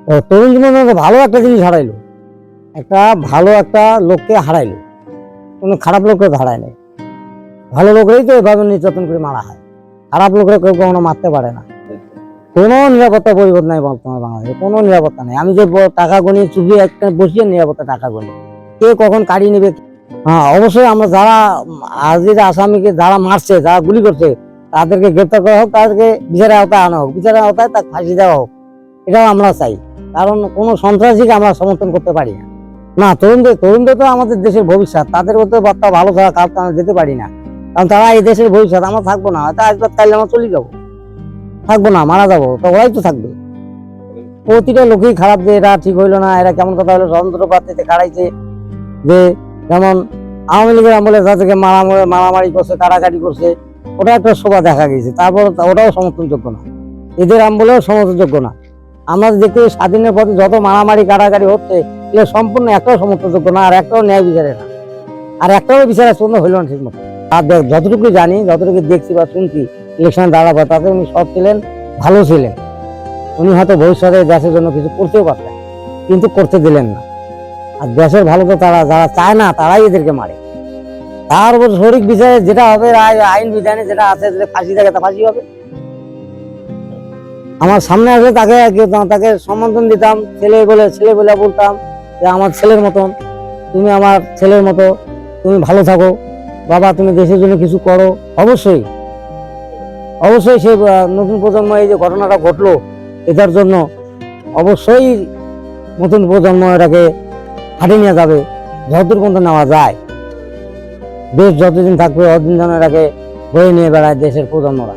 ও তরুণ জীবনে ভালো একটা জিনিস হারাইলো, একটা ভালো একটা লোককে হারাইলো। কোনো খারাপ লোককে হারায় নাই, ভালো লোকরাই তো এভাবে নির্যাতন করে মারা হয়। খারাপ লোকরা কেউ কখনো মারতে পারে না। কোনো নিরাপত্তা পরিষদ নাই বর্তমানে বাংলাদেশে, কোনো নিরাপত্তা নেই। আমি যে টাকা গণি চুপি একটা বসিয়ে নিরাপত্তা টাকা গণি, কে কখন কাড়ি নেবে। হ্যাঁ, অবশ্যই আমরা যারা আজকের আসামিকে যারা মারছে, যারা গুলি করছে, তাদেরকে গ্রেপ্তার করা হোক, তাদেরকে বিচারের আওতায় আনা হোক, বিচারের আওতায় তাকে ফাঁসি দেওয়া হোক, এটাও আমরা চাই। কারণ কোনো সন্ত্রাসীকে আমরা সমর্থন করতে পারি না। না, তরুণদের তো আমাদের দেশের ভবিষ্যৎ, তাদের মধ্যে বার্তা ভালো ছাড়া কাজ আমরা যেতে পারি না। কারণ তারা এই দেশের ভবিষ্যৎ। আমরা থাকবো না, হয়তো আজকাল কাইলে আমরা চলে যাবো, থাকবো না, মারা যাবো, তো ওরাই তো থাকবে। প্রতিটা লোকই খারাপ, যে এরা ঠিক হইলো না, এরা কেমন কথা হলো, যন্ত্র পাতিতে খাড়াইছে। যে যেমন আওয়ামী লীগের আমলে যাদেরকে মারামারি করছে, কারাকারি করছে, ওটা একটা শোভা দেখা গেছে, তারপর ওটাও সমর্থনযোগ্য না। এদের আমলেও সমর্থনযোগ্য না। আমরা দেখতে স্বাধীনের পথে যত মারামারি কারাকারি হচ্ছে, এগুলো সম্পূর্ণ একটাও সমর্থনযোগ্য না, আর একটাও ন্যায় বিচারে না, আর একটাও বিচারের জন্য হইল না ঠিক মতো। আর যতটুকু জানি, যতটুকু দেখছি বা শুনছি ইলেকশনে দাঁড়াবো, তাতে উনি সৎ ছিলেন, ভালো ছিলেন। উনি হয়তো ভবিষ্যতে দেশের জন্য কিছু করতেও পারতেন, কিন্তু করতে দিলেন না। আর দেশের ভালো তো তারা যারা চায় না, তারাই এদেরকে মারে। তার উপর সঠিক বিচারে যেটা হবে, আইন বিধানে যেটা আছে, যদি ফাঁসি থাকে তা ফাঁসি হবে। আমার সামনে আসলে তাকে সম্বোধন দিতাম, ছেলে বলে বলতাম যে আমার ছেলের মতন, তুমি আমার ছেলের মতো, তুমি ভালো থাকো বাবা, তুমি দেশের জন্য কিছু করো। অবশ্যই অবশ্যই সে নতুন প্রজন্ম, এই যে ঘটনাটা ঘটলো, এটার জন্য অবশ্যই নতুন প্রজন্ম এটাকে হাঁটিয়ে নিয়ে যাবে, যতদূর পর্যন্ত নেওয়া যায়। দেশ যতদিন থাকবে, ততদিন যেন এটাকে বয়ে নিয়ে বেড়ায় দেশের প্রজন্মরা।